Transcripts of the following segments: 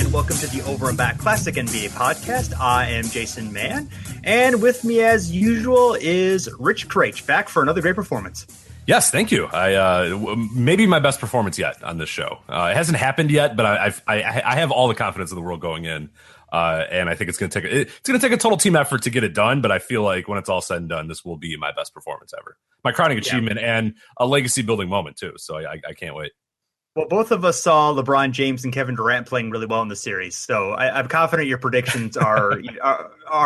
and welcome to the Over and Back Classic NBA podcast. I am Jason Mann, and with me as usual is Rich Kraetsch, back for another great performance. Yes, thank you. Maybe my best performance yet on this show. It hasn't happened yet, but I have all the confidence in the world going in, and I think it's going to take a total team effort to get it done. But I feel like when it's all said and done, this will be my best performance ever, my crowning achievement, and a legacy building moment too. So I can't wait. Well, both of us saw LeBron James and Kevin Durant playing really well in the series, so I'm confident your predictions are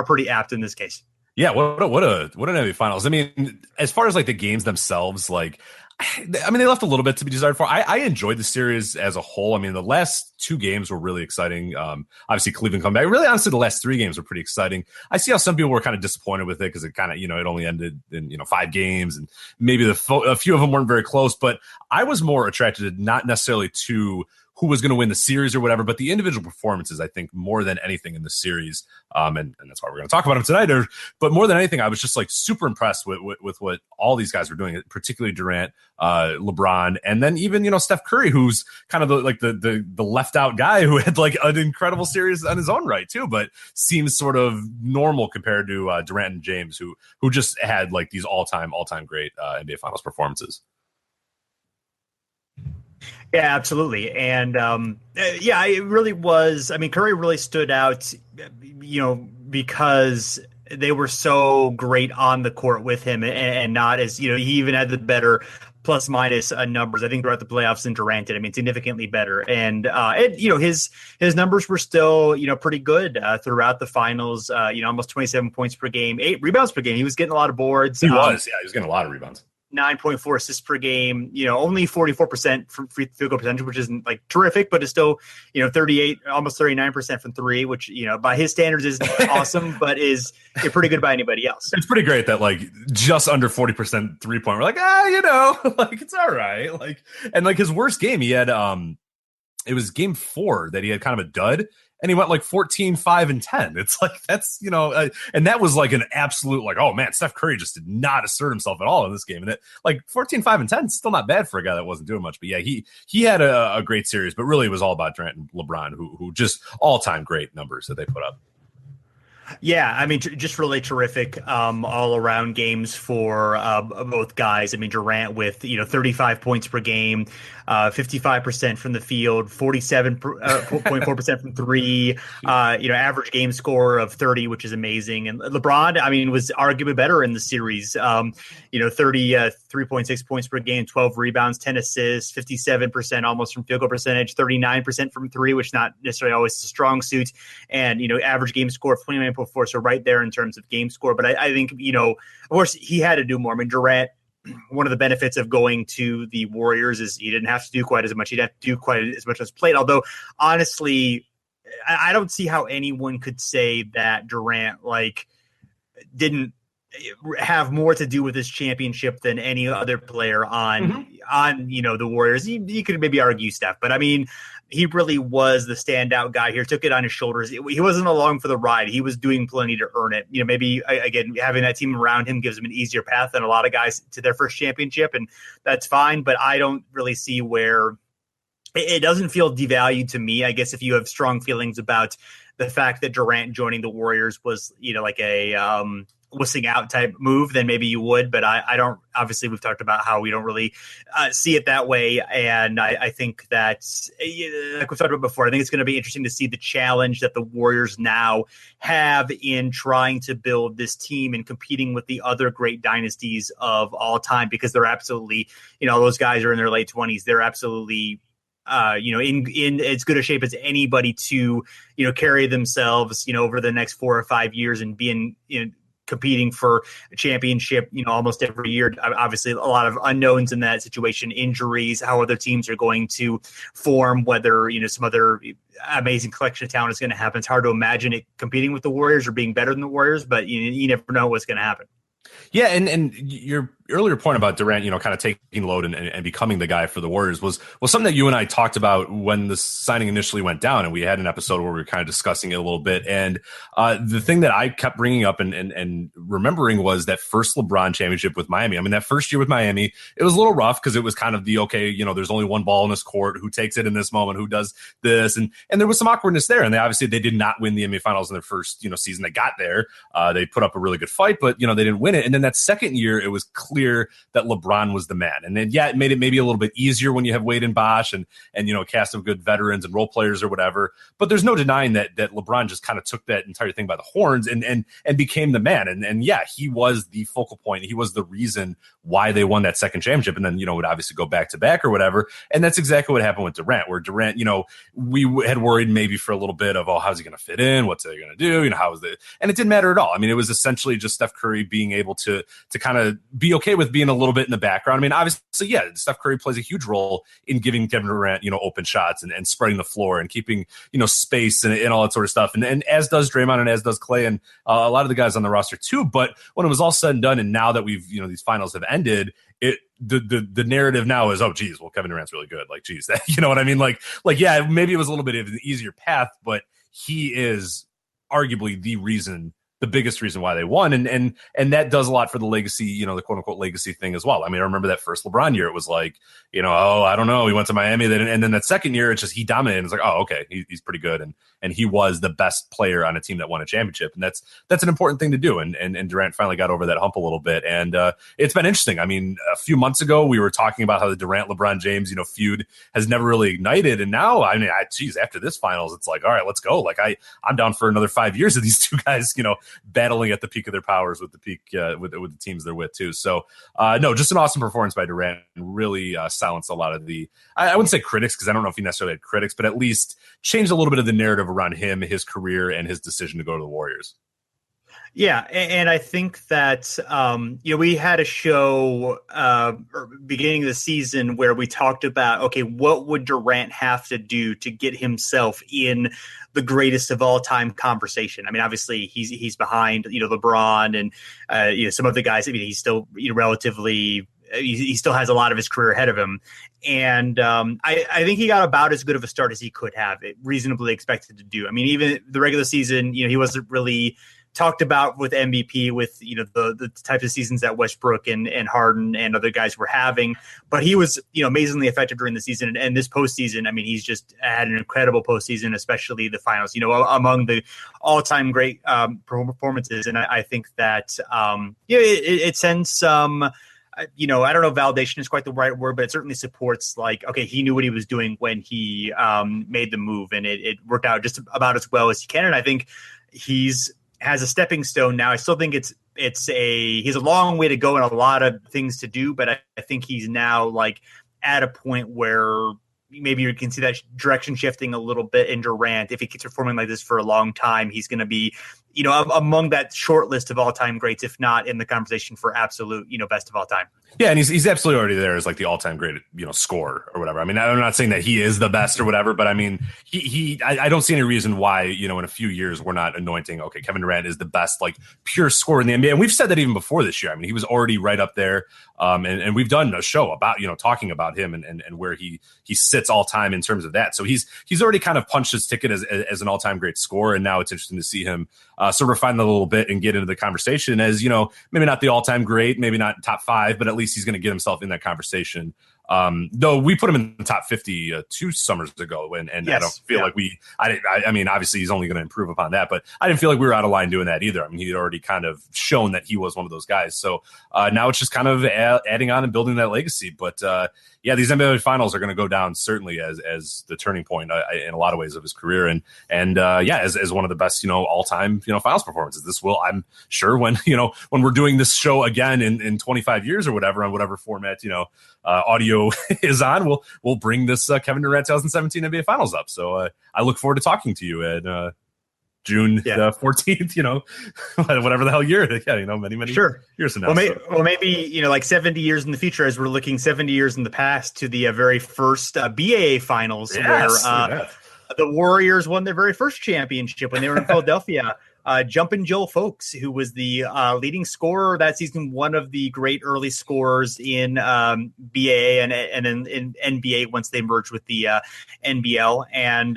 pretty apt in this case. Yeah, what an NBA Finals. I mean, as far as like the games themselves, like, I mean, they left a little bit to be desired for. I enjoyed the series as a whole. I mean, the last two games were really exciting. Obviously, Cleveland come back. Really, honestly, the last three games were pretty exciting. I see how some people were kind of disappointed with it because it kind of, it only ended in, 5 games, and maybe a few of them weren't very close. But I was more attracted not necessarily to who was going to win the series or whatever, but the individual performances, I think, more than anything in the series. And that's why we're going to talk about them tonight. But more than anything, I was just like super impressed with what all these guys were doing, particularly Durant, LeBron, and then even, Steph Curry, who's kind of the left out guy who had like an incredible series on his own right too, but seems sort of normal compared to Durant and James, who just had like these all-time great NBA Finals performances. Yeah, absolutely. And it really was. I mean, Curry really stood out, because they were so great on the court with him and not as, he even had the better plus minus numbers, I think, throughout the playoffs than Durant did. I mean, significantly better. And, his numbers were still, pretty good throughout the finals, almost 27 points per game, 8 rebounds per game. He was getting a lot of boards. He was getting a lot of rebounds. 9.4 assists per game, only 44% from free field goal percentage, which isn't like terrific, but it's still, 38, almost 39% from three, which, by his standards isn't awesome, but is pretty good by anybody else. It's pretty great that like just under 40% 3-point. We're like, like it's all right. Like, and like his worst game, he had, it was game 4 that he had kind of a dud. And he went like 14, 5, and 10. It's like, that's, and that was like an absolute, like, oh man, Steph Curry just did not assert himself at all in this game. And it, like 14, 5, and 10 is still not bad for a guy that wasn't doing much. But yeah, he had a great series, but really it was all about Durant and LeBron, who just all-time great numbers that they put up. Yeah, I mean, just really terrific all-around games for both guys. I mean, Durant with 35 points per game, 55% from the field, 47.4% from three. Average game score of 30, which is amazing. And LeBron, I mean, was arguably better in the series. 33.6 points per game, 12 rebounds, 10 assists, 57% almost from field goal percentage, 39% from three, which not necessarily always a strong suit, and average game score of 29.4. So right there in terms of game score. But I think, of course, he had to do more. I mean, Durant, one of the benefits of going to the Warriors is he didn't have to do quite as much. He'd have to do quite as much as played. Although, honestly, I don't see how anyone could say that Durant, didn't have more to do with this championship than any other player on the Warriors. You could maybe argue Steph, but I mean, he really was the standout guy here, took it on his shoulders. He wasn't along for the ride. He was doing plenty to earn it. Maybe, again, having that team around him gives him an easier path than a lot of guys to their first championship, and that's fine, but I don't really see where it doesn't feel devalued to me. I guess if you have strong feelings about the fact that Durant joining the Warriors was, like a wussing out type move, then maybe you would, but I don't. Obviously, we've talked about how we don't really see it that way, and I think that, like we've talked about before, I think it's going to be interesting to see the challenge that the Warriors now have in trying to build this team and competing with the other great dynasties of all time, because they're absolutely, those guys are in their late 20s. They're absolutely in as good a shape as anybody to, carry themselves, over the next 4 or 5 years and being, competing for a championship, almost every year. Obviously, a lot of unknowns in that situation, injuries, how other teams are going to form, whether, some other amazing collection of talent is going to happen. It's hard to imagine it competing with the Warriors or being better than the Warriors, but you never know what's going to happen. Yeah, and earlier point about Durant, kind of taking load and becoming the guy for the Warriors was something that you and I talked about when the signing initially went down, and we had an episode where we were kind of discussing it a little bit. And the thing that I kept bringing up and remembering was that first LeBron championship with Miami. I mean, that first year with Miami, it was a little rough because it was kind of there's only one ball in this court. Who takes it in this moment? Who does this? And there was some awkwardness there. And they did not win the NBA Finals in their first season they got there. They put up a really good fight, but they didn't win it. And then that second year, it was clear that LeBron was the man. And then, it made it maybe a little bit easier when you have Wade and Bosh and a cast of good veterans and role players or whatever. But there's no denying that LeBron just kind of took that entire thing by the horns and became the man. And he was the focal point. He was the reason why they won that second championship. And then, would obviously go back to back or whatever. And that's exactly what happened with Durant, where Durant, we had worried maybe for a little bit of, how's he going to fit in? What's he going to do? How is it? And it didn't matter at all. I mean, it was essentially just Steph Curry being able to kind of be okay with being a little bit in the background. I mean, obviously, Steph Curry plays a huge role in giving Kevin Durant, open shots and spreading the floor and keeping, space and all that sort of stuff. And as does Draymond and as does Clay and a lot of the guys on the roster too. But when it was all said and done, and now that we've, these finals have ended, the narrative now is, geez, well, Kevin Durant's really good. Like, geez, you know what I mean? Like, maybe it was a little bit of an easier path, but he is arguably the biggest reason why they won. And that does a lot for the legacy, the quote unquote legacy thing as well. I mean, I remember that first LeBron year, it was like, I don't know. He went to Miami and then that second year, it's just, he dominated. It's like, okay, he's pretty good. And he was the best player on a team that won a championship. And that's an important thing to do. And Durant finally got over that hump a little bit. And it's been interesting. I mean, a few months ago, we were talking about how the Durant, LeBron James, feud has never really ignited. And now, I mean, after this finals, it's like, all right, let's go. Like I'm down for another 5 years of these two guys, battling at the peak of their powers with the peak with the teams they're with too. So no, just an awesome performance by Durant. Really silenced a lot of the, I wouldn't say critics, because I don't know if he necessarily had critics, but at least changed a little bit of the narrative around him, his career, and his decision to go to the Warriors. Yeah, and I think that we had a show beginning of the season where we talked about, okay, what would Durant have to do to get himself in the greatest of all time conversation? I mean, obviously he's behind LeBron and some of the guys. I mean, he's still relatively. He still has a lot of his career ahead of him. And I think he got about as good of a start as he could have, reasonably expected to do. I mean, even the regular season, he wasn't really talked about with MVP, with the types of seasons that Westbrook and Harden and other guys were having, but he was amazingly effective during the season. And this postseason, I mean, he's just had an incredible postseason, especially the finals. Among the all-time great performances. And I think that it sends some. I don't know if validation is quite the right word, but it certainly supports, like, okay, he knew what he was doing when he made the move, and it worked out just about as well as he can. And I think has a stepping stone now. I still think he's a long way to go and a lot of things to do, but I think he's now like at a point where maybe you can see that direction shifting a little bit in Durant. If he keeps performing like this for a long time, he's going to be, among that short list of all-time greats, if not in the conversation for absolute, best of all time. Yeah, and he's absolutely already there as like the all-time great, scorer or whatever. I mean, I'm not saying that he is the best or whatever, but I mean, I don't see any reason why, in a few years we're not anointing, okay, Kevin Durant is the best, like, pure scorer in the NBA. And we've said that even before this year. I mean, he was already right up there. And we've done a show about, talking about him and where he sits all time in terms of that. So he's already kind of punched his ticket as an all-time great scorer. And now it's interesting to see him sort of refine that a little bit and get into the conversation as, maybe not the all-time great, maybe not top 5, but at least he's going to get himself in that conversation. Though we put him in the top 50 2 summers ago, and yes, I don't feel like I mean, obviously he's only going to improve upon that, but I didn't feel like we were out of line doing that either. I mean, he had already kind of shown that he was one of those guys. So now it's just kind of adding on and building that legacy. But these NBA finals are going to go down certainly as the turning point in a lot of ways of his career, and as one of the best all time finals performances. This will, I'm sure, when we're doing this show again in 25 years or whatever, on whatever format audio is on, we'll bring this Kevin Durant 2017 NBA Finals up. So I look forward to talking to you at June 14th, whatever the hell year, many sure. years from now. Well, maybe, like 70 years in the future, as we're looking 70 years in the past to the very first BAA Finals, where the Warriors won their very first championship when they were in Philadelphia. Jumpin' Joe Fulks, who was the leading scorer that season, one of the great early scorers in BAA and in NBA once they merged with the NBL. And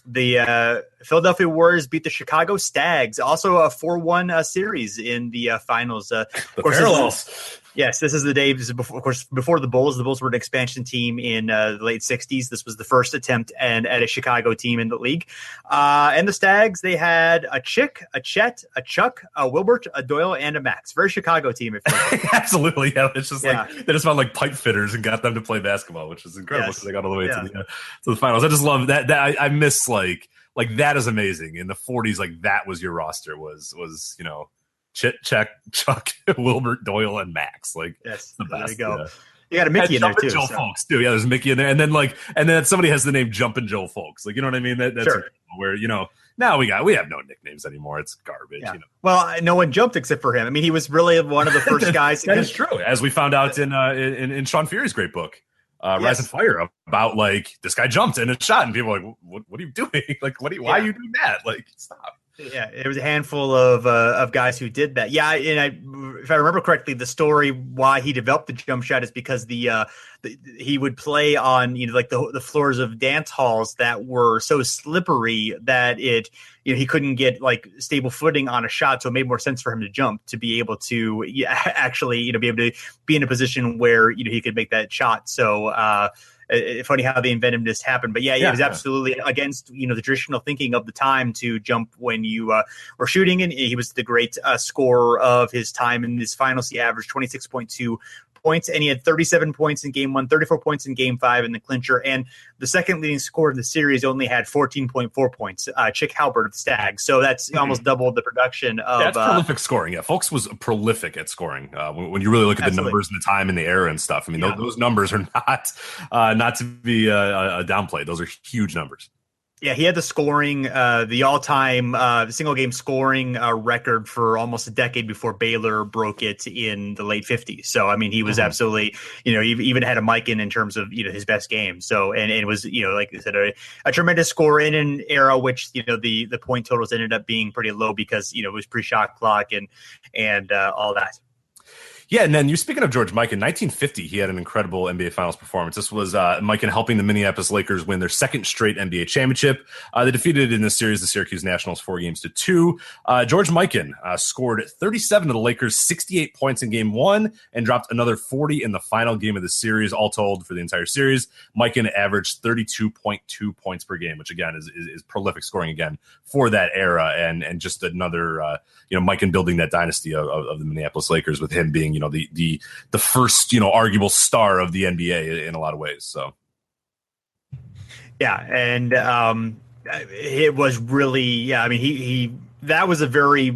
the Philadelphia Warriors beat the Chicago Stags, also a 4-1 series in the finals. The parallels. Yes, this is the day. This is before, of course, before the Bulls. The Bulls were an expansion team in the late '60s. This was the first attempt at a Chicago team in the league. And the Stags, they had a Chick, a Chet, a Chuck, a Wilbert, a Doyle, and a Max. Very Chicago team. Absolutely, yeah. It's just like they just found like pipe fitters and got them to play basketball, which is incredible because they got all the way to the finals. I just love that. I miss like that is amazing. In the '40s, like that was your roster was Chit, Chuck, Wilbert, Doyle, and Max. Like, yes, the best. There you go. Yeah. You got a Mickey in there too. Joe Fulks too. Yeah, there's Mickey in there, and then somebody has the name Jumpin' Joe Fulks. Like, you know what I mean? That's sure. Where now we have no nicknames anymore. It's garbage. Yeah. Well, no one jumped except for him. I mean, he was really one of the first guys. That is true, as we found out in Sean Fury's great book. Rise and Fire, about like this guy jumped in a shot, and people are like, what are you doing? Like, why are you doing that? Like, stop. Yeah, it was a handful of guys who did that. Yeah, and if I remember correctly, the story why he developed the jump shot is because he would play on the floors of dance halls that were so slippery that he couldn't get like stable footing on a shot, so it made more sense for him to jump to be able to actually be able to be in a position where he could make that shot. So. Funny how the inventiveness happened, but it was absolutely against the traditional thinking of the time to jump when you were shooting. And he was the great scorer of his time in this finals. He averaged 26.2 points, and he had 37 points in game 1, 34 points in game 5 in the clincher. And the second leading scorer of the series only had 14.4 points, Chick Halbert of the Stags. So that's almost doubled the production of. That's prolific scoring. Yeah, Fulks was prolific at scoring. When you really look at the numbers and the time and the era and stuff, I mean, those numbers are not to be downplayed. Those are huge numbers. Yeah, he had the scoring, the all-time single game scoring record for almost a decade before Baylor broke it in the late 50s. So, I mean, he was absolutely, even had a Mikan in terms of, his best game. So, and it was, like I said, a tremendous score in an era which, the point totals ended up being pretty low because, it was pre-shot clock and all that. Yeah, and then you're speaking of George Mikan. 1950, he had an incredible NBA Finals performance. This was Mikan helping the Minneapolis Lakers win their second straight NBA championship. They defeated in this series the Syracuse Nationals 4-2. George Mikan scored 37 of the Lakers' 68 points in Game 1 and dropped another 40 in the final game of the series. All told, for the entire series, Mikan averaged 32.2 points per game, which again is prolific scoring again for that era, and just another Mikan building that dynasty of the Minneapolis Lakers with him being the first arguable star of the NBA in a lot of ways. So yeah, and it was really I mean he that was a very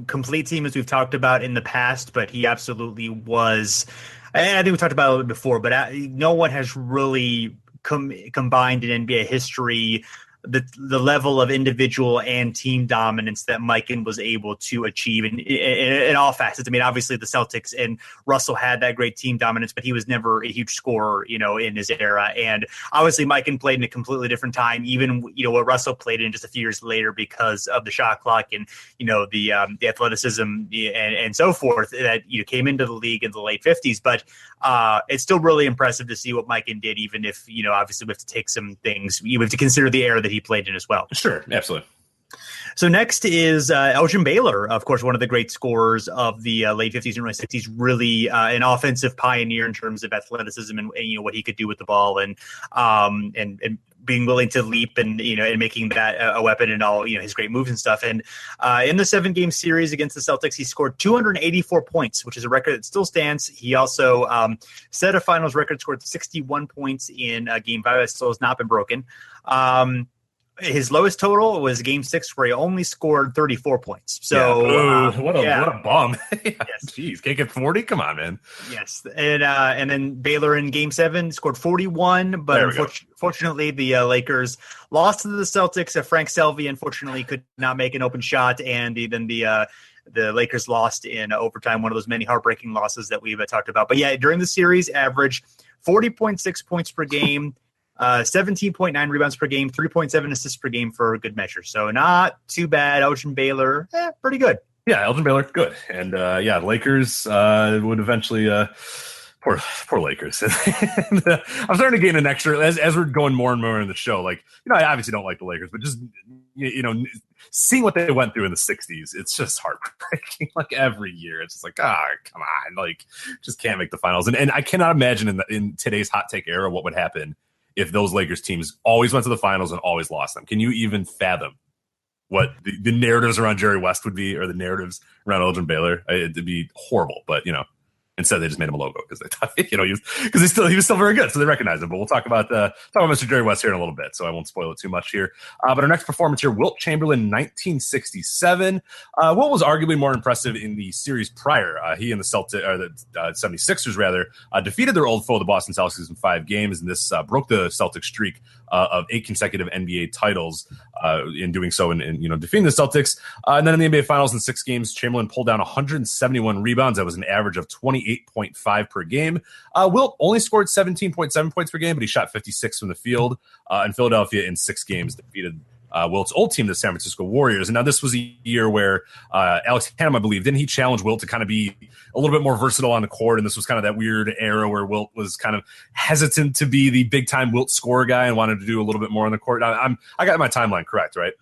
complete team, as we've talked about in the past, but he absolutely was. And I think we talked about it a little before, but no one has really combined in NBA history the level of individual and team dominance that Mikan was able to achieve in all facets. I mean, obviously the Celtics and Russell had that great team dominance, but he was never a huge scorer, in his era. And obviously Mikan played in a completely different time, even, what Russell played in just a few years later because of the shot clock and, the athleticism and so forth that, came into the league in the late 50s. But it's still really impressive to see what Mikan did, even if, obviously we have to take some things, you have to consider the era that he played in as well. Sure, absolutely. So next is Elgin Baylor, of course, one of the great scorers of the late 50s and early 60s, really an offensive pioneer in terms of athleticism and what he could do with the ball and being willing to leap and and making that a weapon and all his great moves and stuff. And in the 7-game series against the Celtics, he scored 284 points, which is a record that still stands. He also set a finals record, scored 61 points in Game 5. That still has not been broken. His lowest total was Game 6, where he only scored 34 points. So what a bum! Yes. Jeez, can't get 40. Come on, man. Yes, and then Baylor in Game 7 scored 41, but unfortunately the Lakers lost to the Celtics. Frank Selvey unfortunately could not make an open shot, and then the Lakers lost in overtime. One of those many heartbreaking losses that we've talked about. But yeah, during the series, averaged 40.6 points per game. 17.9 rebounds per game, 3.7 assists per game for a good measure. So not too bad. Elgin Baylor, pretty good. Yeah, Elgin Baylor, good. And Lakers would eventually poor Lakers. I'm starting to gain an extra as we're going more and more in the show. Like, I obviously don't like the Lakers, but just seeing what they went through in the 60s, it's just heartbreaking. Like every year, it's just like, come on, like just can't make the finals. And I cannot imagine in today's hot take era what would happen if those Lakers teams always went to the finals and always lost them. Can you even fathom what the narratives around Jerry West would be, or the narratives around Elgin Baylor? It'd be horrible, but instead they just made him a logo because they thought, he was still very good, so they recognized him. But we'll talk about Mr. Jerry West here in a little bit, so I won't spoil it too much here. But our next performance here, Wilt Chamberlain, 1967. Wilt was arguably more impressive in the series prior. He and the 76ers rather defeated their old foe, the Boston Celtics, in 5 games, and this broke the Celtics streak of 8 consecutive NBA titles. In doing so, and defeating the Celtics, and then in the NBA Finals in 6 games, Chamberlain pulled down 171 rebounds. That was an average of 28.5 per game. Wilt only scored 17.7 points per game, but he shot 56 from the field. And Philadelphia in 6 games defeated Wilt's old team, the San Francisco Warriors. And now this was a year where Alex Hannum, I believe, didn't he challenge Wilt to kind of be a little bit more versatile on the court? And this was kind of that weird era where Wilt was kind of hesitant to be the big time Wilt scorer guy and wanted to do a little bit more on the court. I got my timeline correct, right?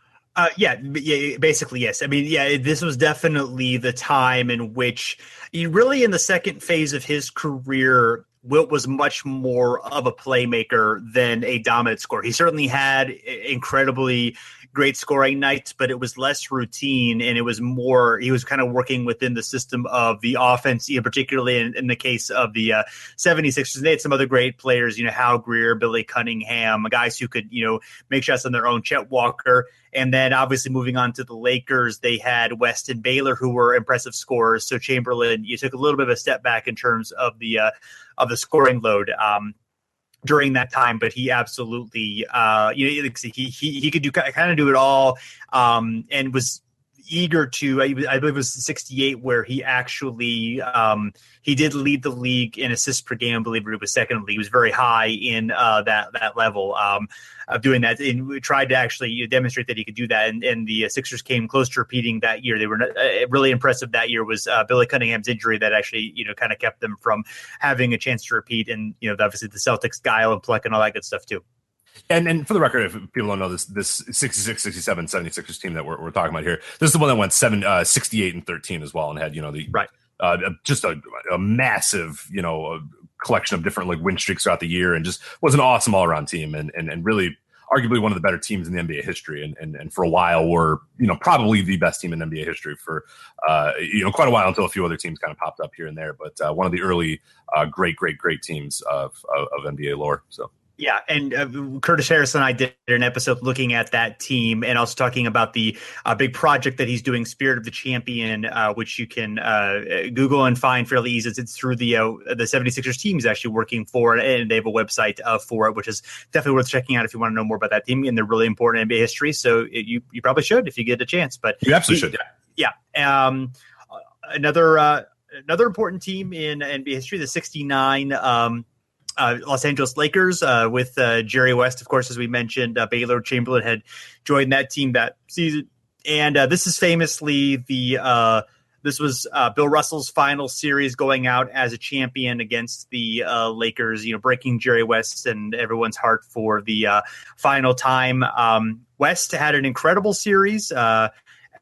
Yeah, basically, yes. I mean, this was definitely the time in which really in the second phase of his career, Wilt was much more of a playmaker than a dominant scorer. He certainly had incredibly great scoring nights, but it was less routine, and it was more, he was kind of working within the system of the offense, particularly in the case of the 76ers. They had some other great players, Hal Greer, Billy Cunningham, guys who could, make shots on their own, Chet Walker. And then obviously moving on to the Lakers, they had West and Baylor, who were impressive scorers. So Chamberlain, you took a little bit of a step back in terms of the scoring load during that time, but he absolutely, he could do it all, and was eager to. I believe it was 68 where he actually he did lead the league in assists per game. I believe it was second in the league. He was very high in that level of doing that, and we tried to actually demonstrate that he could do that. And the Sixers came close to repeating that year. They were really impressive that year. Was Billy Cunningham's injury that actually kind of kept them from having a chance to repeat. And obviously the Celtics guile and pluck and all that good stuff too. And for the record, if people don't know this 66, 67, 76ers team that we're talking about here, this is the one that went 68 and 13 as well, and had just a massive collection of different win streaks throughout the year, and just was an awesome all around team, and really arguably one of the better teams in the NBA history, and for a while were probably the best team in NBA history for quite a while, until a few other teams kind of popped up here and there, but one of the early great teams of NBA lore. So. Yeah, and Curtis Harris and I did an episode looking at that team, and also talking about the big project that he's doing, Spirit of the Champion, which you can Google and find fairly easy. It's through the 76ers team he's actually working for, and they have a website for it, which is definitely worth checking out if you want to know more about that team. And they're really important in NBA history, so you probably should if you get a chance. But you absolutely should. Yeah. Another important team in NBA history, the 69 Los Angeles Lakers with Jerry West, of course, as we mentioned. Baylor, Chamberlain had joined that team that season, and this is famously this was Bill Russell's final series, going out as a champion against the Lakers. Breaking Jerry West and everyone's heart for the final time. West had an incredible series.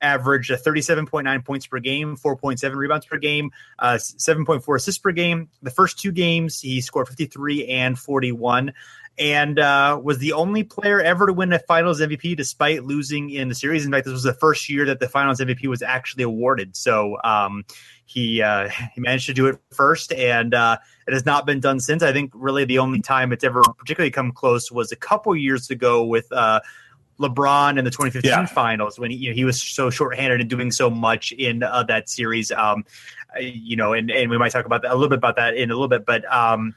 Averaged 37.9 points per game, 4.7 rebounds per game, 7.4 assists per game. The first 2 games, he scored 53 and 41, and was the only player ever to win a Finals MVP despite losing in the series. In fact, this was the first year that the Finals MVP was actually awarded. So he managed to do it first, and it has not been done since. I think really the only time it's ever particularly come close was a couple years ago with LeBron in the 2015 finals, when he was so shorthanded and doing so much in that series. And we might talk about that a little bit in a little bit, but and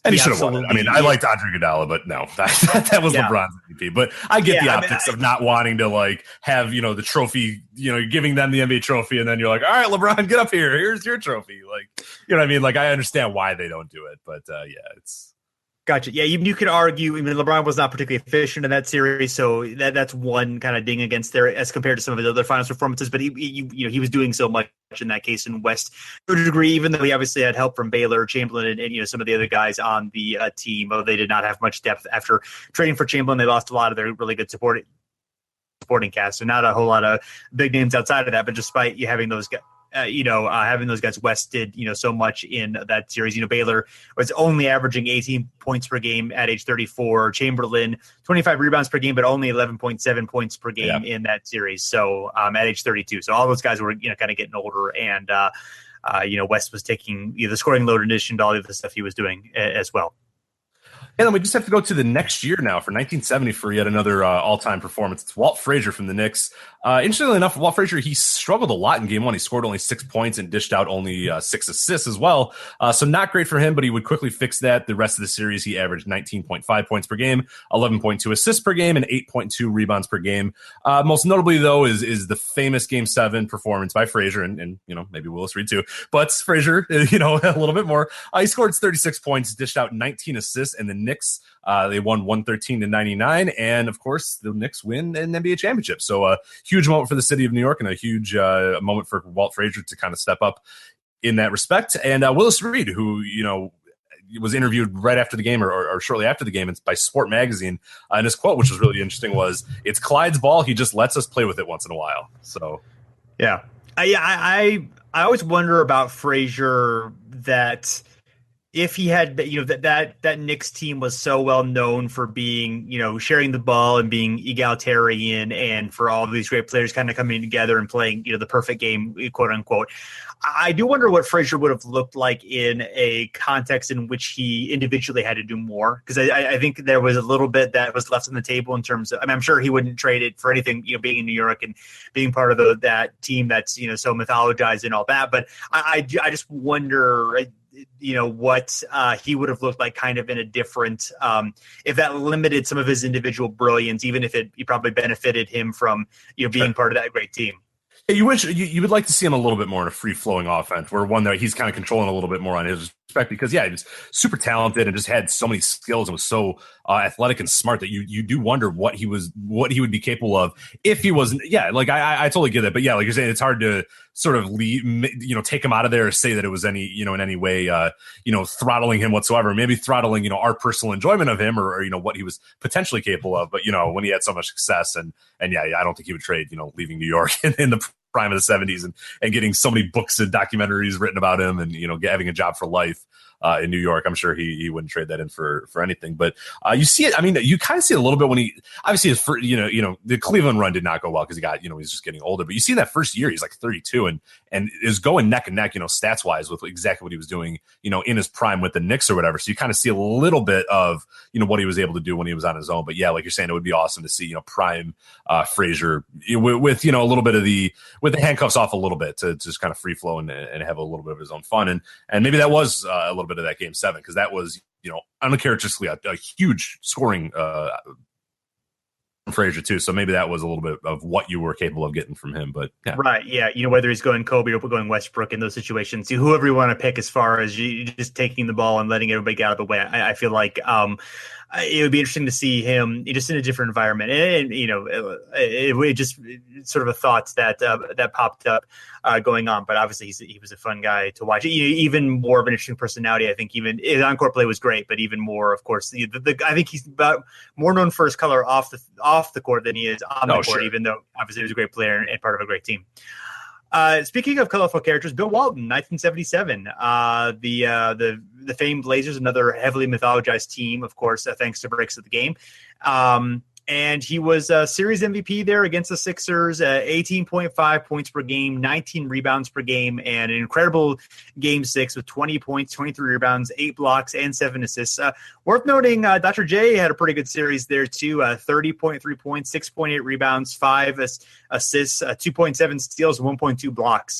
he should have won it. I mean, I liked Andre Iguodala, but no, that was LeBron's MVP. But I get the optics of not wanting to have the trophy. You're giving them the NBA trophy, and then you're like, all right, LeBron, get up here. Here's your trophy. I understand why they don't do it, but it's Gotcha. Yeah, you could argue. I mean, LeBron was not particularly efficient in that series, so that's one kind of ding against there as compared to some of his other finals performances. But he was doing so much in that case in West to a degree, even though he obviously had help from Baylor, Chamberlain, and some of the other guys on the team. Although they did not have much depth after trading for Chamberlain, they lost a lot of their really good supporting cast, so not a whole lot of big names outside of that. But despite you having those guys. Having those guys, West did, so much in that series. Baylor was only averaging 18 points per game at age 34. Chamberlain, 25 rebounds per game, but only 11.7 points per game in that series. So at age 32. So all those guys were, kind of getting older. And, West was taking the scoring load in addition to all the other stuff he was doing as well. And then we just have to go to the next year now for 1970 for yet another all-time performance. It's Walt Frazier from the Knicks. Interestingly enough, Walt Frazier, he struggled a lot in game one. He scored only 6 points and dished out only 6 assists as well. So not great for him, but he would quickly fix that. The rest of the series, he averaged 19.5 points per game, 11.2 assists per game, and 8.2 rebounds per game. Most notably, though, is the famous Game 7 performance by Frazier, and maybe Willis Reed too. But Frazier, a little bit more. He scored 36 points, dished out 19 assists, and the Knicks, they won 113-99, and of course the Knicks win an NBA championship. So a huge moment for the city of New York and a huge moment for Walt Frazier to kind of step up in that respect. And Willis Reed, who was interviewed right after the game or shortly after the game by Sport Magazine, and his quote, which was really interesting, was, "It's Clyde's ball. He just lets us play with it once in a while." So yeah, I always wonder about Frazier that. If he had, that Knicks team was so well known for being, sharing the ball and being egalitarian, and for all of these great players kind of coming together and playing, the perfect game, quote unquote. I do wonder what Frazier would have looked like in a context in which he individually had to do more, because I think there was a little bit that was left on the table in terms of. I mean, I'm sure he wouldn't trade it for anything, being in New York and being part of that team that's so mythologized and all that. But I just wonder. What he would have looked like kind of in a different, if that limited some of his individual brilliance, even if it probably benefited him from, being part of that great team. You wish you would like to see him a little bit more in a free-flowing offense, where one that he's kind of controlling a little bit more on his respect, because he was super talented and just had so many skills and was so athletic and smart that you do wonder what he would be capable of if he wasn't. Yeah, like I totally get it, but yeah, like you're saying, it's hard to sort of take him out of there or say that it was any in any way throttling him whatsoever. Maybe throttling our personal enjoyment of him or what he was potentially capable of. But when he had so much success and yeah, I don't think he would trade leaving New York in the prime of the 70s and getting so many books and documentaries written about him and having a job for life in New York. I'm sure he wouldn't trade that in for anything. But you see it. I mean, you kind of see it a little bit when he obviously his first, the Cleveland run did not go well because he got he's just getting older. But you see in that first year he's like 32 and is going neck and neck stats wise with exactly what he was doing in his prime with the Knicks or whatever. So you kind of see a little bit of what he was able to do when he was on his own. But yeah, like you're saying, it would be awesome to see prime Frazier with a little bit of with the handcuffs off a little bit to just kind of free flow and have a little bit of his own fun. And maybe that was a little bit of that Game 7, because that was uncharacteristically a huge scoring Frazier too. So maybe that was a little bit of what you were capable of getting from him. But yeah. Right, yeah, whether he's going Kobe or going Westbrook in those situations, whoever you want to pick as far as you just taking the ball and letting everybody get out of the way. I feel like it would be interesting to see him just in a different environment, and it just sort of a thought that popped up going on. But obviously, he was a fun guy to watch. Even more of an interesting personality. I think even his on-court play was great, but even more, of course, I think he's about more known for his color off the court than he is on the court. Sure. Even though obviously he was a great player and part of a great team. Speaking of colorful characters, Bill Walton, 1977, the famed Blazers, another heavily mythologized team, of course, thanks to breaks of the game. And he was a series MVP there against the Sixers, 18.5 points per game, 19 rebounds per game, and an incredible Game 6 with 20 points, 23 rebounds, 8 blocks, and 7 assists. Worth noting, Dr. J had a pretty good series there, too. 30.3 points, 6.8 rebounds, 5 assists, 2.7 steals, 1.2 blocks.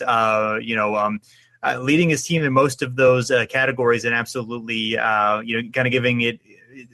Leading his team in most of those categories, and absolutely, kind of giving it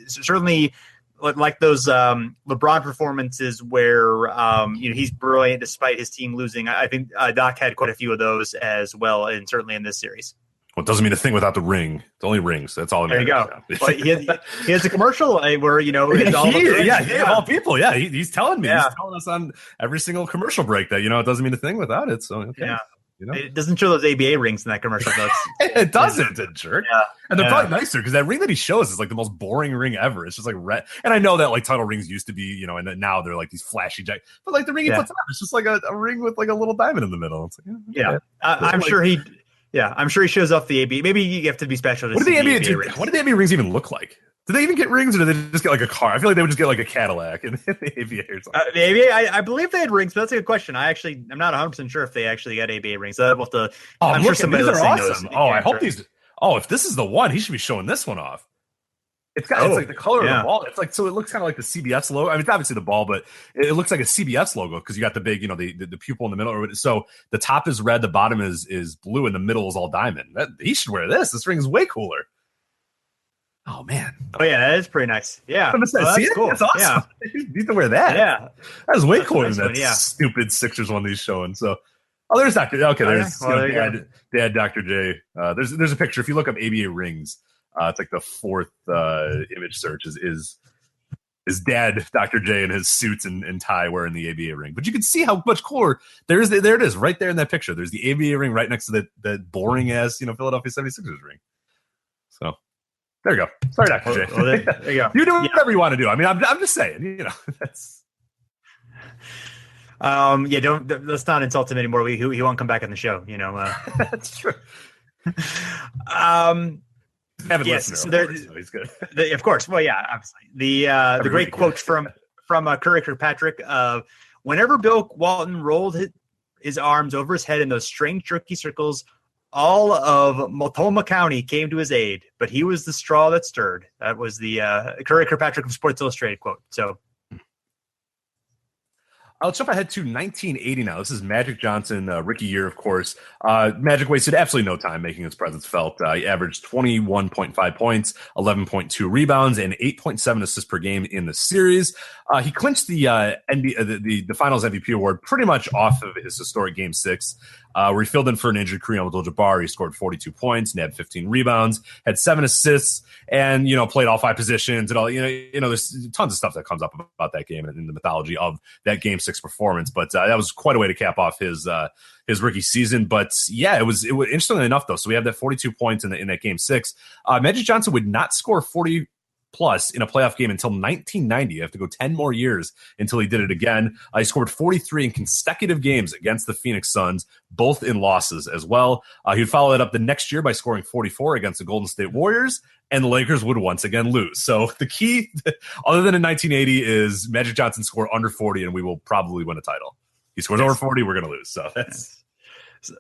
certainly – like those LeBron performances where he's brilliant despite his team losing. I think Doc had quite a few of those as well, and certainly in this series. Well, it doesn't mean a thing without the ring. It's only rings. That's all. There you go. But he has a commercial where it's all of all people. Yeah, he's telling me. He's telling us on every single commercial break that it doesn't mean a thing without it. So okay. Yeah. It doesn't show those ABA rings in that commercial. It doesn't, it jerk. Yeah. And they're probably nicer because that ring that he shows is like the most boring ring ever. It's just like red. And I know that like title rings used to be, and then now they're like these flashy but like the ring he puts on, it's just like a ring with like a little diamond in the middle. It's like, I'm sure he. Yeah, I'm sure he shows off the ABA. Maybe you have to be special to see the ABA rings. What do the ABA rings even look like? Do they even get rings, or do they just get like a car? I feel like they would just get like a Cadillac in the ABA or something. The ABA, I believe they had rings, but that's a good question. I'm not 100% sure if they actually got ABA rings. So I'll have to. I'm sure somebody these are knows. Awesome. I hope these. Oh, if this is the one, he should be showing this one off. It's like the color of the ball. It's like, so it looks kind of like the CBS logo. I mean, it's obviously the ball, but it looks like a CBS logo because you got the big, the pupil in the middle. So the top is red, the bottom is blue, and the middle is all diamond. He should wear this. This ring is way cooler. Oh man. Oh yeah, that is pretty nice. Yeah, that's cool. That's awesome. Yeah. You need to wear that. Yeah, that is way cooler than that stupid Sixers one he's showing. So, there's Dr. Okay, there's Dad, Dr. J. There's a picture. If you look up ABA rings, it's like the fourth image search is Dad, Dr. J, in his suits and tie wearing the ABA ring. But you can see how much cooler there it is right there in that picture. There's the ABA ring right next to that boring ass Philadelphia 76ers ring. So. There you go. Sorry, Dr. J. Well, there you go. You do whatever you want to do. I mean, I'm just saying, that's. Let's not insult him anymore. He won't come back on the show. That's true. Yes, so he's good. Of course. Well, yeah, obviously. The great quote from Curry Kirkpatrick of whenever Bill Walton rolled his arms over his head in those strange jerky circles, all of Multnomah County came to his aid, but he was the straw that stirred. That was the Curry Kirkpatrick of Sports Illustrated quote. So let's jump ahead to 1980 now. This is Magic Johnson, rookie year, of course. Magic wasted absolutely no time making his presence felt. He averaged 21.5 points, 11.2 rebounds, and 8.7 assists per game in the series. He clinched the Finals MVP award pretty much off of his historic Game 6, where he filled in for an injured Kareem Abdul-Jabbar. He scored 42 points, nabbed 15 rebounds, had 7 assists, and played all 5 positions and all. There's tons of stuff that comes up about that game and in the mythology of that Game 6 performance. But that was quite a way to cap off his rookie season. But yeah, it was interestingly enough though. So we have that 42 points in that Game 6. Magic Johnson would not score 40 plus in a playoff game until 1990. You have to go 10 more years until he did it again. He scored 43 in consecutive games against the Phoenix Suns, both in losses as well. He would follow that up the next year by scoring 44 against the Golden State Warriors, and the Lakers would once again lose. So the key, other than in 1980, is Magic Johnson score under 40, and we will probably win a title. He scores over 40, we're going to lose. So that's...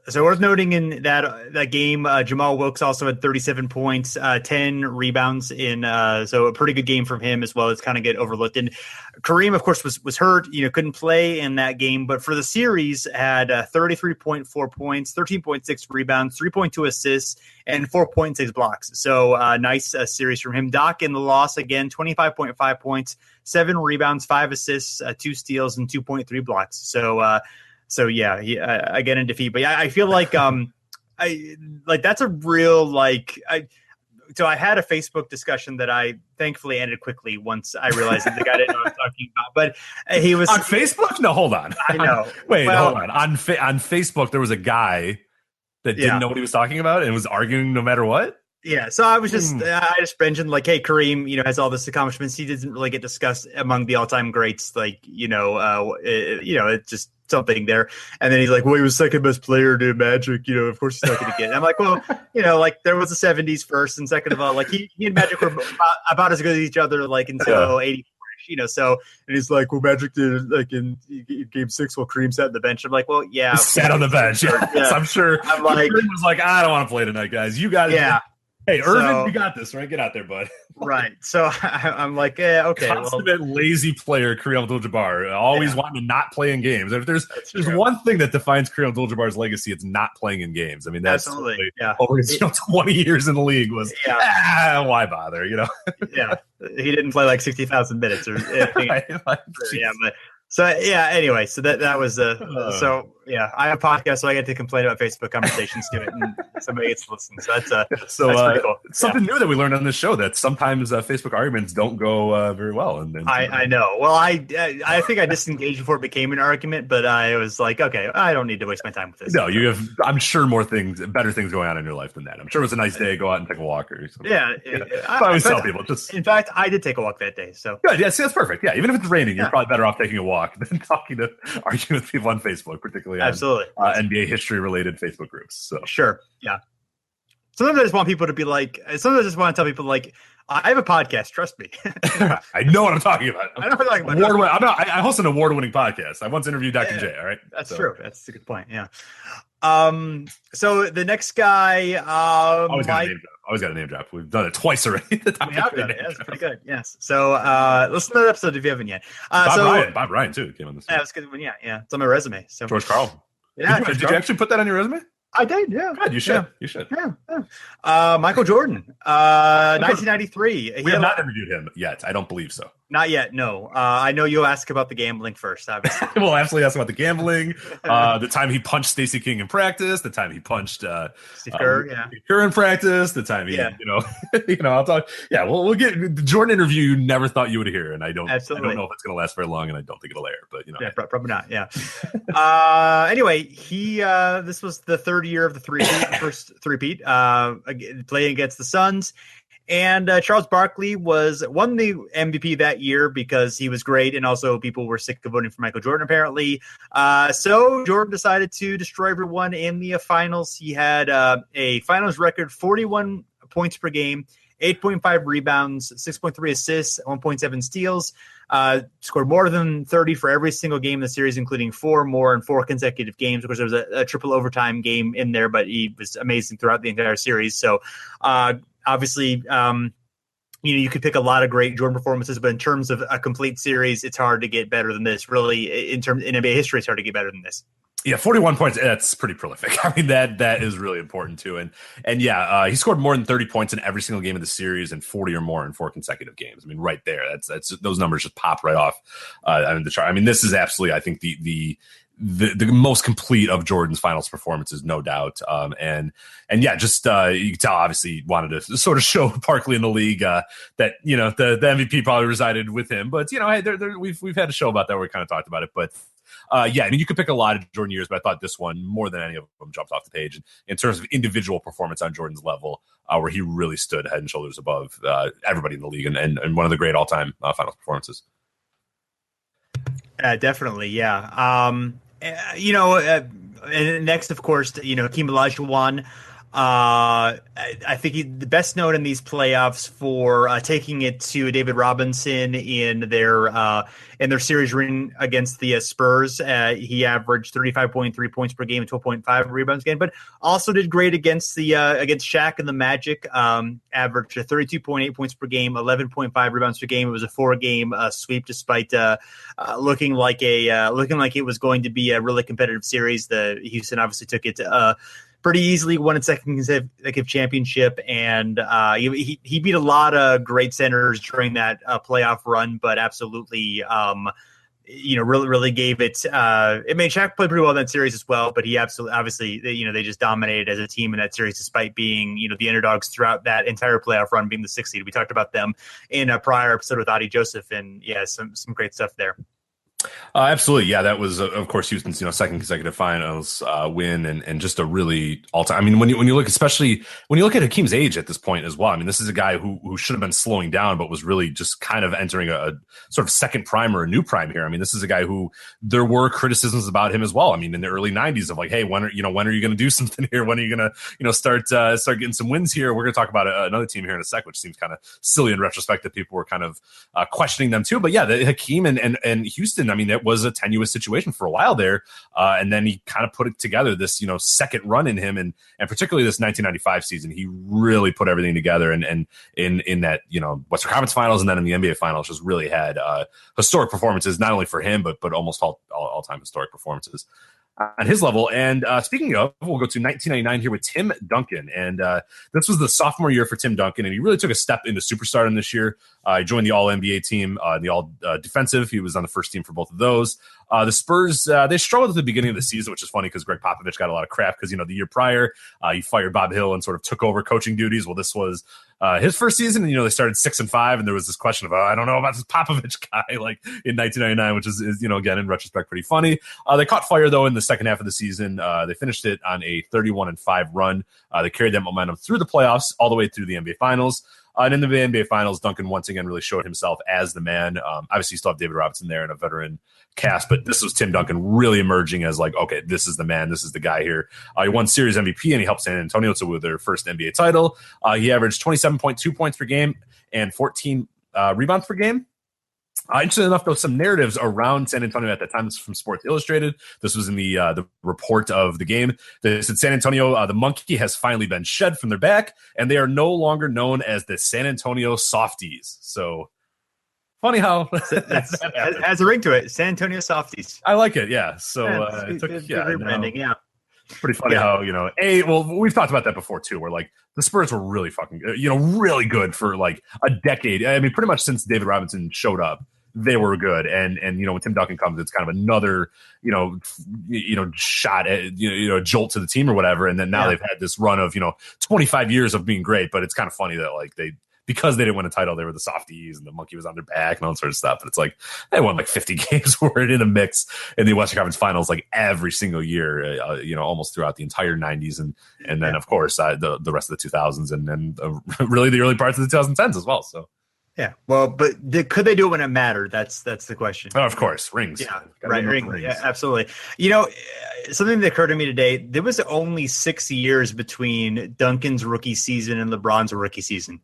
So worth noting in that game, Jamal Wilkes also had 37 points, 10 rebounds so a pretty good game from him as well. It's kind of get overlooked. And Kareem, of course, was hurt, couldn't play in that game, but for the series had 33.4 points, 13.6 rebounds, 3.2 assists, and 4.6 blocks. So nice series from him. Doc in the loss again, 25.5 points, 7 rebounds, 5 assists, 2 steals, and 2.3 blocks. So yeah, again in defeat, but I feel like that's a real So I had a Facebook discussion that I thankfully ended quickly once I realized that the guy didn't know what I was talking about. But he was on Facebook. No, hold on. I know. Hold on. On Facebook, there was a guy that didn't know what he was talking about and was arguing no matter what. Yeah, so I was I just mentioned hey, Kareem, has all this accomplishments. He doesn't really get discussed among the all-time greats. It's just something there. And then he's like, well, he was second best player to Magic. Of course he's not going to get it. I'm like, well, there was the 70s first, and second of all, he and Magic were about as good as each other until 84. So, and he's like, well, Magic did in Game 6 while Kareem sat on the bench. I'm like, well, yeah, he sat on the bench. Yeah. I'm sure. I'm like, Kareem was like, I don't want to play tonight, guys. You got it. Yeah. Hey, Irvin, you got this, right? Get out there, bud. Right. So I'm like, okay. Consummate lazy player, Kareem Abdul-Jabbar, always wanting to not play in games. If there's one thing that defines Kareem Abdul-Jabbar's legacy, it's not playing in games. I mean, that's absolutely over his 20 years in the league was why bother? Yeah, he didn't play 60,000 minutes or anything. Anyway, so that was Yeah, I have a podcast, so I get to complain about Facebook conversations to it, and somebody gets to listen. So that's that's pretty cool. It's something new that we learned on this show, that sometimes Facebook arguments don't go very well. And I know. Well, I think I disengaged before it became an argument, but I was like, okay, I don't need to waste my time with this. No, you have, I'm sure, better things going on in your life than that. I'm sure it was a nice day, go out and take a walk or something. Yeah, I always tell people, in fact, I did take a walk that day. So good. Yeah, see, that's perfect. Yeah, even if it's raining, you're probably better off taking a walk than arguing with people on Facebook, particularly on NBA history related Facebook groups. So sure, yeah. Sometimes I just want people to be like. Sometimes I just want to tell people like, I have a podcast. Trust me. I know what I'm talking about. I know what I'm talking about. I host an award-winning podcast. I once interviewed Dr. J. All right, that's true. That's a good point. Yeah. So the next guy, always got a name drop. We've done it twice already. We have done it. That's pretty good. Yes. So listen to that episode if you haven't yet. Bob Ryan too came on this. Yeah, that's good. Yeah. It's on my resume. So George Karl. Yeah. Did you actually put that on your resume? I did, yeah. God, you should. Yeah. You should. Yeah. Michael Jordan, 1993. We have not interviewed him yet. I don't believe so. Not yet, no. I know you'll ask about the gambling first, obviously. We'll absolutely ask about the gambling, the time he punched Stacey King in practice, the time he punched Steve Kerr, in practice, the time he, I'll talk. Yeah, we'll get the Jordan interview you never thought you would hear, and I don't know if it's going to last very long, and I don't think it'll air, but yeah, probably not. Yeah. Anyway, he this was the third year of the first three-peat, playing against the Suns. And Charles Barkley won the MVP that year because he was great, and also people were sick of voting for Michael Jordan, apparently. So Jordan decided to destroy everyone in the finals. He had a finals record 41 points per game, 8.5 rebounds, 6.3 assists, 1.7 steals. Scored more than 30 for every single game in the series, including 4 more in 4 consecutive games. Of course, there was a triple overtime game in there, but he was amazing throughout the entire series. So, obviously, you could pick a lot of great Jordan performances, but in terms of a complete series, it's hard to get better than this. Really, in NBA history, it's hard to get better than this. Yeah, 41 points. That's pretty prolific. I mean, that is really important too. And he scored more than 30 points in every single game of the series and 40 or more in 4 consecutive games. I mean, right there, that's those numbers just pop right off. The chart. I mean, this is absolutely, I think, the most complete of Jordan's finals performances, no doubt. You can tell, obviously, he wanted to sort of show Barkley in the league that the MVP probably resided with him. But hey, we've had a show about that where we kind of talked about it. But I mean, you could pick a lot of Jordan years, but I thought this one, more than any of them, jumped off the page in terms of individual performance on Jordan's level, where he really stood head and shoulders above everybody in the league, and one of the great all-time finals performances. Definitely, yeah. And next, of course, Hakeem Olajuwon. I think the best known in these playoffs for taking it to David Robinson in their series ring against the Spurs. He averaged 35.3 points per game and 12.5 rebounds a game, but also did great against against Shaq and the Magic. Averaged 32.8 points per game, 11.5 rebounds per game. It was a 4-game sweep, despite looking like it was going to be a really competitive series. The Houston obviously took it pretty easily, won its second consecutive championship, and he beat a lot of great centers during that playoff run, but absolutely, really gave it. It made Shaq play pretty well in that series as well, but he obviously, they just dominated as a team in that series, despite being, the underdogs throughout that entire playoff run, being the 6th seed. We talked about them in a prior episode with Adi Joseph, and some great stuff there. Absolutely. Yeah, that was, of course, Houston's, second consecutive finals win, and just a really all-time. I mean, when you look, especially when you look at Hakeem's age at this point as well, I mean, this is a guy who should have been slowing down, but was really just kind of entering a sort of second prime or a new prime here. I mean, this is a guy who there were criticisms about him as well. I mean, in the early 90s of like, hey, when are you going to do something here? When are you going to, start getting some wins here? We're going to talk about another team here in a sec, which seems kind of silly in retrospect that people were kind of questioning them too. But yeah, the Hakeem and Houston, I mean, it was a tenuous situation for a while there. And then he kind of put it together, this, second run in him. And particularly this 1995 season, he really put everything together. And in that, Western Conference Finals and then in the NBA Finals, just really had historic performances, not only for him, but almost all-time historic performances. on his level. And speaking of, we'll go to 1999 here with Tim Duncan. And this was the sophomore year for Tim Duncan, and he really took a step into superstardom this year. He joined the All-NBA team, the All-Defensive. He was on the first team for both of those. The Spurs, they struggled at the beginning of the season, which is funny because Greg Popovich got a lot of crap because, the year prior, he fired Bob Hill and sort of took over coaching duties. Well, this was his first season, and, they started 6-5, and there was this question of, I don't know about this Popovich guy, like in 1999, which is again, in retrospect, pretty funny. They caught fire, though, in the second half of the season. They finished it on a 31-5 run. They carried that momentum through the playoffs all the way through the NBA Finals. And in the NBA Finals, Duncan once again really showed himself as the man. Obviously, you still have David Robinson there and a veteran cast, but this was Tim Duncan really emerging as like, okay, this is the man. This is the guy here. He won Series MVP, and he helped San Antonio to win their first NBA title. He averaged 27.2 points per game and 14 rebounds per game. Interesting enough, though, some narratives around San Antonio at that time. This is from Sports Illustrated. This was in the report of the game. They said San Antonio, the monkey has finally been shed from their back, and they are no longer known as the San Antonio Softies. So funny how that has a ring to it. San Antonio Softies. I like it. Yeah. So it took rebranding. Yeah. Pretty funny how, well, we've talked about that before too, where like the Spurs were really fucking, really good for like a decade. I mean, pretty much since David Robinson showed up, they were good. And when Tim Duncan comes, it's kind of another, shot at, jolt to the team or whatever. And then now they've had this run of, 25 years of being great, but it's kind of funny that like because they didn't win a title, they were the softies and the monkey was on their back and all that sort of stuff. And it's like they won like 50 games, were in a mix in the Western Conference Finals like every single year, almost throughout the entire 90s. And then, of course, the rest of the 2000s and then really the early parts of the 2010s as well. So. Yeah, well, but could they do it when it mattered? That's the question. Oh, of course, rings. Yeah, right, rings. Yeah, absolutely. Something that occurred to me today, there was only 6 years between Duncan's rookie season and LeBron's rookie season.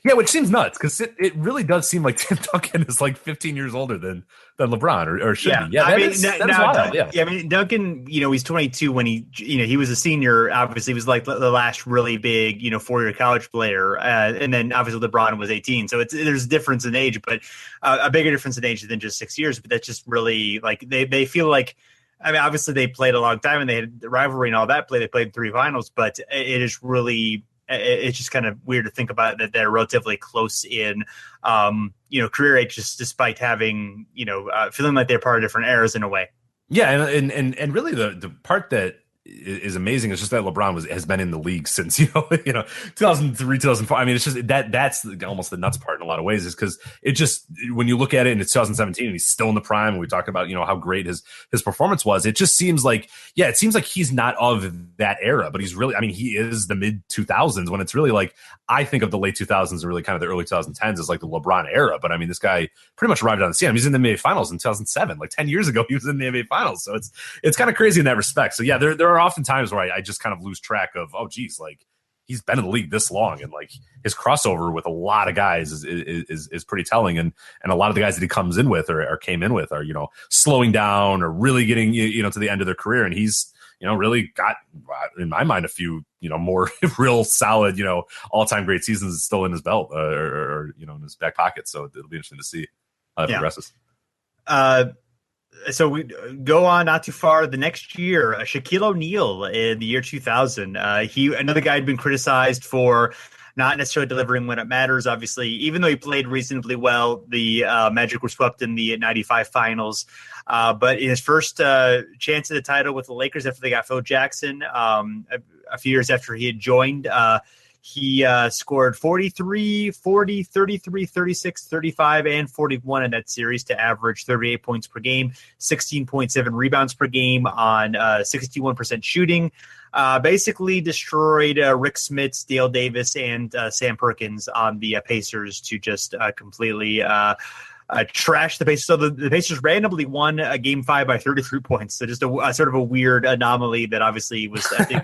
Yeah, which seems nuts because it really does seem like Tim Duncan is like 15 years older than LeBron or should be. Yeah, that is wild. Yeah, I mean, Duncan, he's 22 when he was a senior. Obviously, he was like the last really big, 4-year college player, and then obviously LeBron was 18. So there's a difference in age, but a bigger difference in age than just 6 years. But that's just really like they feel like. I mean, obviously they played a long time and they had the rivalry and all that. They played 3 finals, but it is really. It's just kind of weird to think about that they're relatively close in, career age, just despite having, feeling like they're part of different eras in a way. Yeah, and really the part that is amazing is just that LeBron has been in the league since 2003, 2004. I mean, it's just that's almost the nuts part in a lot of ways, is because it just, when you look at it and it's 2017 and he's still in the prime, and we talk about how great his performance was, it just seems like he's not of that era, but he's really, I mean, he is the mid 2000s, when it's really like, I think of the late 2000s and really kind of the early 2010s as like the LeBron era. But I mean, this guy pretty much arrived on the scene. I mean, he's in the NBA Finals in 2007, like 10 years ago he was in the NBA Finals. So it's kind of crazy in that respect. So yeah, there are often times where I just kind of lose track of, oh geez, like he's been in the league this long, and like his crossover with a lot of guys is pretty telling, and a lot of the guys that he comes in with or came in with are slowing down or really getting to the end of their career, and he's really got, in my mind, a few more real solid all-time great seasons still in his belt or in his back pocket. So it'll be interesting to see how that progresses. So we go on not too far. The next year, Shaquille O'Neal in the year 2000. Another guy had been criticized for not necessarily delivering when it matters. Obviously, even though he played reasonably well, the Magic were swept in the '95 finals. But in his first chance at the title with the Lakers after they got Phil Jackson, a few years after he had joined, he scored 43, 40, 33, 36, 35, and 41 in that series to average 38 points per game, 16.7 rebounds per game on 61% shooting. Basically destroyed Rick Smits, Dale Davis, and Sam Perkins on the Pacers to just completely trash the Pacers. So the Pacers randomly won Game 5 by 33 points. So just a sort of a weird anomaly that obviously was, I think,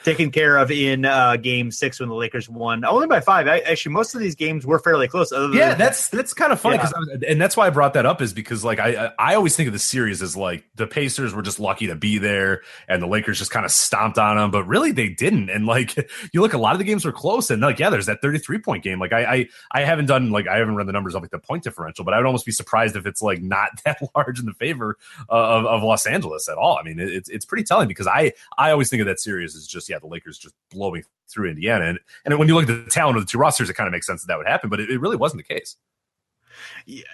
taken care of in Game 6 when the Lakers won only by 5. Actually, most of these games were fairly close. That's kind of funny, and that's why I brought that up, is because like I always think of the series as like the Pacers were just lucky to be there, and the Lakers just kind of stomped on them, but really they didn't. And like you look, a lot of the games were close, and like there's that 33 point game. Like I haven't done, like I haven't run the numbers of like the point differential, but I would almost be surprised if it's like not that large in the favor of Los Angeles at all. I mean, it's pretty telling because I always think of that series as just, the Lakers just blowing through Indiana. And when you look at the talent of the two rosters, it kind of makes sense that would happen, but it really wasn't the case.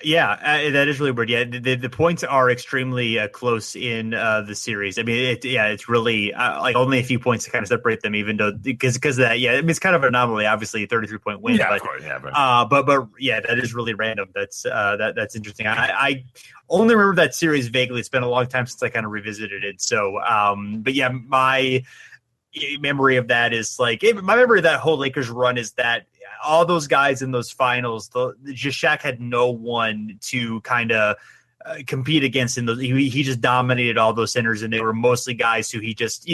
Yeah, that is really weird. Yeah, the points are extremely close in the series. I mean, it's really like only a few points to kind of separate them, even though because of that. Yeah, I mean, it's kind of an anomaly. Obviously, a 33-point win. Yeah, but, of course, yeah, but yeah, that is really random. That's interesting. I only remember that series vaguely. It's been a long time since I kind of revisited it. So, but yeah, my memory of that is like my memory of that whole Lakers run is that all those guys in those finals, just Shaq had no one to kind of compete against in those. He just dominated all those centers, and they were mostly guys who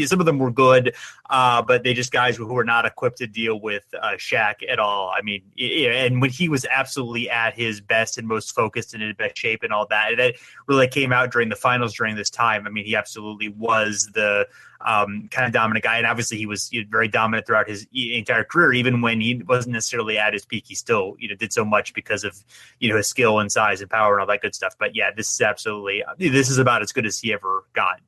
some of them were good, but they just guys who were not equipped to deal with Shaq at all. I mean, and when he was absolutely at his best and most focused and in best shape and all that really came out during the finals during this time. I mean, he absolutely was the kind of dominant guy, and obviously he was very dominant throughout his entire career. Even when he wasn't necessarily at his peak, he still did so much because of his skill and size and power and all that good stuff. But yeah, this is about as good as he ever got.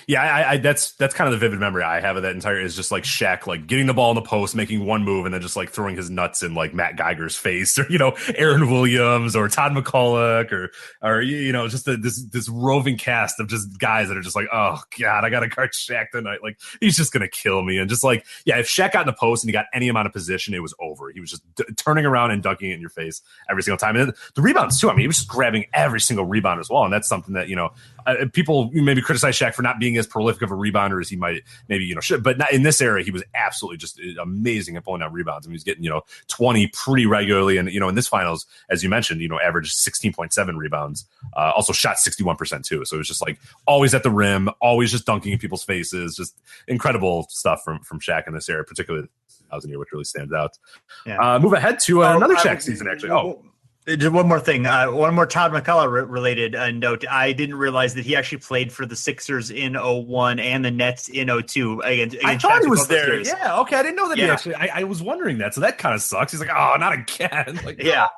Yeah, that's kind of the vivid memory I have of that entire is just like Shaq like getting the ball in the post, making one move, and then just like throwing his nuts in like Matt Geiger's face, or Aaron Williams or Todd McCulloch, or just this roving cast of just guys that are just like, oh god, I gotta guard Shaq tonight, like he's just gonna kill me. And just like, yeah, if Shaq got in the post and he got any amount of position, it was over. He was just turning around and dunking it in your face every single time. And the rebounds too. I mean, he was just grabbing every single rebound as well, and that's something that people maybe criticize Shaq for not being as prolific of a rebounder as he might maybe should, but not in this era. He was absolutely just amazing at pulling out rebounds. I mean, he was getting 20 pretty regularly, and in this finals, as you mentioned, averaged 16.7 rebounds. Also shot 61% too. So it was just like always at the rim, always just dunking in people's faces. Just incredible stuff from Shaq in this era, particularly the 2000 year, which really stands out. Yeah. Move ahead to another Shaq season, actually. Just one more thing. One more Todd McCulloch related note. I didn't realize that he actually played for the Sixers in 01 and the Nets in 02. I thought he was there. Series. Yeah, okay. I didn't know that he actually. I was wondering that. So that kind of sucks. He's like, oh, not again. Like, yeah.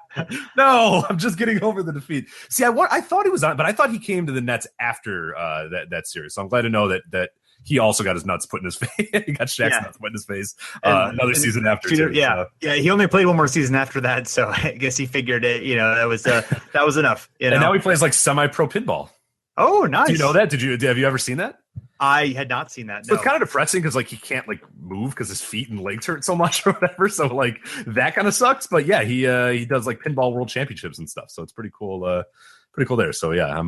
No, I'm just getting over the defeat. See, I thought he was on, but I thought he came to the Nets after that series. So I'm glad to know that he also got his nuts put in his face. He got Shaq's nuts put in his face another season after. Too, yeah. He only played one more season after that, so I guess he figured it. That was enough. And now he plays like semi-pro pinball. Oh, nice! Do you know that? Have you ever seen that? I had not seen that. So it's kind of depressing because like he can't like move because his feet and legs hurt so much or whatever. So like that kind of sucks. But yeah, he does like pinball world championships and stuff. So it's pretty cool. Pretty cool there. So yeah, I'm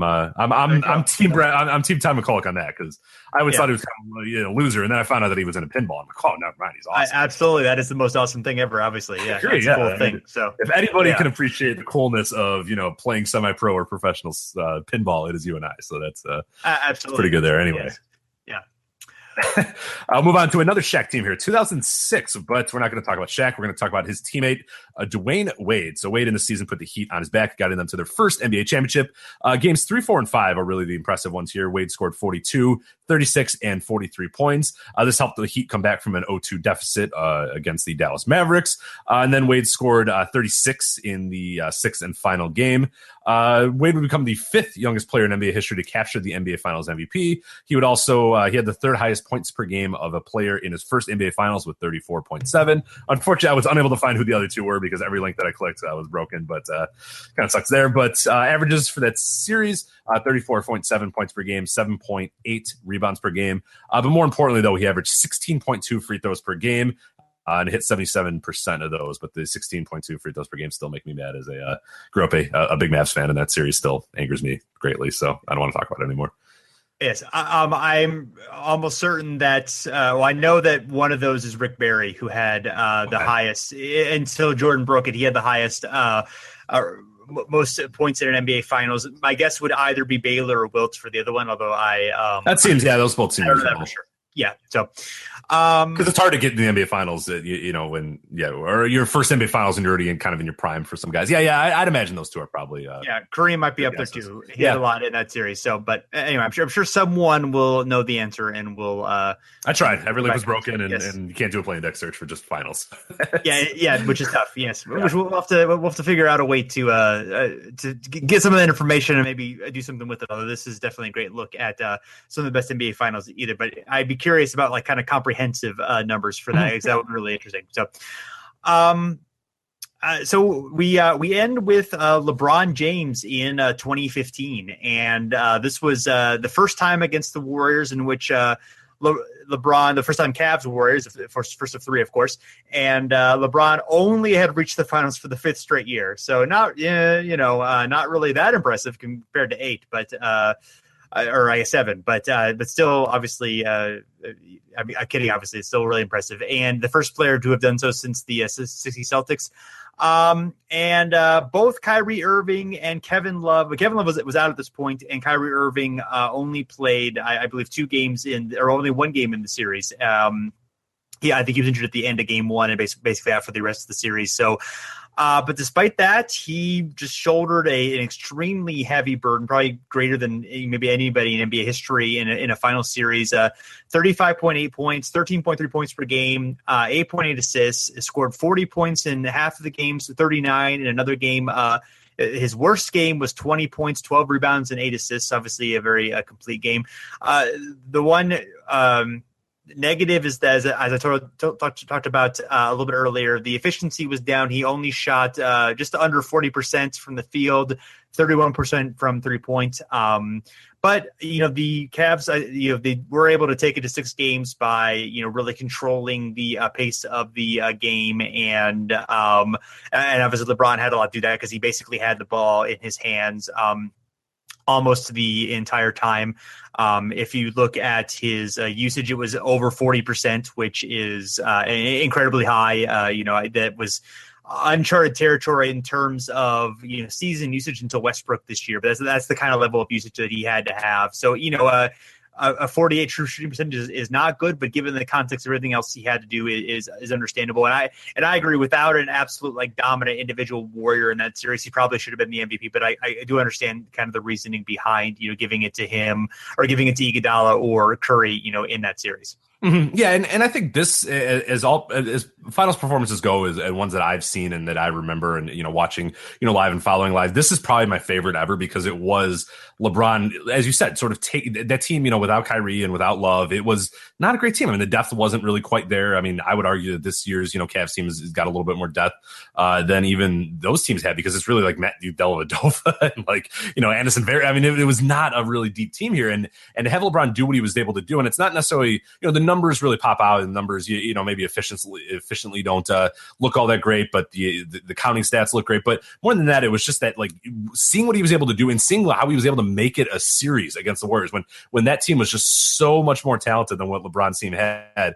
team I'm team Todd McCulloch on that because I always thought he was kind of a loser, and then I found out that he was in a pinball. I'm like, oh, never mind, he's awesome. Absolutely, that is the most awesome thing ever. Obviously, yeah, it's a cool thing. So if anybody can appreciate the coolness of playing semi-pro or professional pinball, it is you and I. So that's absolutely pretty good there. Anyway, yeah. I'll move on to another Shaq team here, 2006, but we're not going to talk about Shaq. We're going to talk about his teammate, Dwyane Wade. So Wade in the season put the Heat on his back, got them to their first NBA championship. Games 3, 4, and 5 are really the impressive ones here. Wade scored 42, 36, and 43 points. This helped the Heat come back from an 0-2 deficit against the Dallas Mavericks. And then Wade scored 36 in the sixth and final game. Wade would become the 5th youngest player in NBA history to capture the NBA Finals MVP. He would also he had the 3rd highest points per game of a player in his first NBA Finals with 34.7. Unfortunately, I was unable to find who the other two were because every link that I clicked was broken, but kind of sucks there. But averages for that series, 34.7 points per game, 7.8 rebounds per game. But more importantly, though, he averaged 16.2 free throws per game. And hit 77% of those, but the 16.2 free throws per game still make me mad as grew up a big Mavs fan, and that series still angers me greatly. So I don't want to talk about it anymore. Yes, I'm almost certain that I know that one of those is Rick Barry, who had the highest until Jordan broke it. He had the highest most points in an NBA Finals. My guess would either be Baylor or Wilt for the other one, although that seems those both seem I don't know that for sure. Yeah. So, because it's hard to get in the NBA Finals, or your first NBA Finals and you're already kind of in your prime for some guys. I'd imagine those two are probably. Kareem might be up there too. He had a lot in that series. So, but anyway, I'm sure someone will know the answer and will. I tried. Every link was broken, and you can't do a plain deck search for just finals. Which is tough. Yes, which we'll have to figure out a way to get some of that information and maybe do something with it. Although this is definitely a great look at some of the best NBA Finals either. But I'd be curious about like kind of comprehensive numbers for that, because that would be really interesting. So, so we end with LeBron James in 2015, and this was the first time against the Warriors in which LeBron, the first time Cavs Warriors, first of three, of course, and LeBron only had reached the finals for the fifth straight year. So not really that impressive compared to 8, but. Or I guess 7, but still, obviously, I'm kidding. Obviously, it's still really impressive, and the first player to have done so since the 60 Celtics. And both Kyrie Irving and Kevin Love was out at this point, and Kyrie Irving only played, I believe, 2 games or only 1 game in the series. I think he was injured at the end of game 1 and basically out for the rest of the series. So. But despite that, he just shouldered an extremely heavy burden, probably greater than maybe anybody in NBA history in a final series. 35.8 points, 13.3 points per game, 8.8 assists, scored 40 points in half of the games, 39 in another game. His worst game was 20 points, 12 rebounds, and 8 assists. Obviously, a very complete game. The one negative is that, as I talked about a little bit earlier, the efficiency was down. He only shot just under 40% from the field, 31% from 3-point. But the Cavs, they were able to take it to 6 games by really controlling the pace of the game, and obviously LeBron had a lot to do that because he basically had the ball in his hands almost the entire time. If you look at his usage, it was over 40%, which is incredibly high. That was uncharted territory in terms of season usage until Westbrook this year. But that's the kind of level of usage that he had to have. So a 48 true shooting percentage is not good, but given the context of everything else he had to do, is understandable. And I agree, without an absolute dominant individual warrior in that series, he probably should have been the MVP. But I do understand kind of the reasoning behind giving it to him or giving it to Iguodala or Curry in that series. Mm-hmm. Yeah, and I think this, as finals performances go, is ones that I've seen and that I remember, and watching live and following live. This is probably my favorite ever because it was LeBron, as you said, sort of take that team. Without Kyrie and without Love, it was not a great team. I mean, the depth wasn't really quite there. I mean, I would argue that this year's Cavs team has got a little bit more depth than even those teams had, because it's really like Matt Dellavedova and Anderson. I mean, it was not a really deep team here, and to have LeBron do what he was able to do, and it's not necessarily the numbers really pop out, and the numbers maybe efficiently don't look all that great, but the counting stats look great. But more than that, it was just that seeing what he was able to do and seeing how he was able to make it a series against the Warriors when that team was just so much more talented than what LeBron's team had.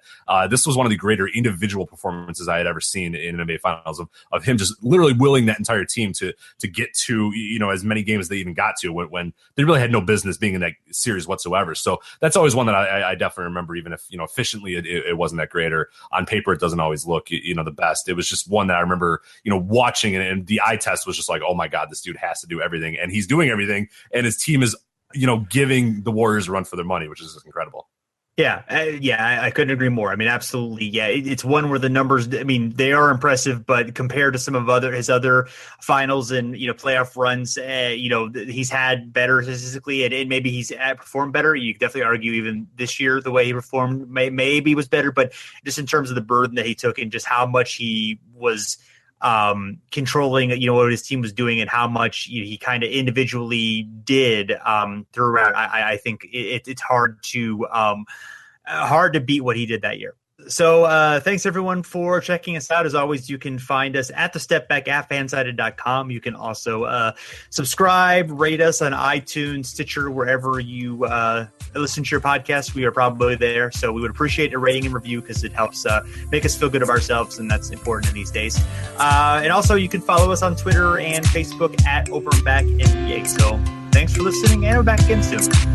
This was one of the greater individual performances I had ever seen in an NBA Finals of him just literally willing that entire team to get to as many games as they even got to when they really had no business being in that series whatsoever. So that's always one that I definitely remember, even if efficiently it wasn't that great, or on paper it doesn't always look the best. It was just one that I remember watching, and the eye test was just like, oh my God, this dude has to do everything, and he's doing everything, and his team is giving the Warriors a run for their money, which is just incredible. Yeah, I couldn't agree more. I mean, absolutely. Yeah, it's one where the numbers, I mean, they are impressive, but compared to some of his other finals and playoff runs, he's had better statistically, and maybe he's performed better. You could definitely argue even this year the way he performed maybe was better, but just in terms of the burden that he took and just how much he was controlling what his team was doing and how much he kind of individually did throughout. I think it's hard to beat what he did that year. So thanks everyone for checking us out. As always, you can find us at the Step Back at fansided.com. You can also subscribe, rate us on iTunes, Stitcher, wherever you listen to your podcast. We are probably there. So we would appreciate a rating and review because it helps make us feel good of ourselves, and that's important in these days. And also you can follow us on Twitter and Facebook at Over and Back NBA. So thanks for listening, and we're back again soon.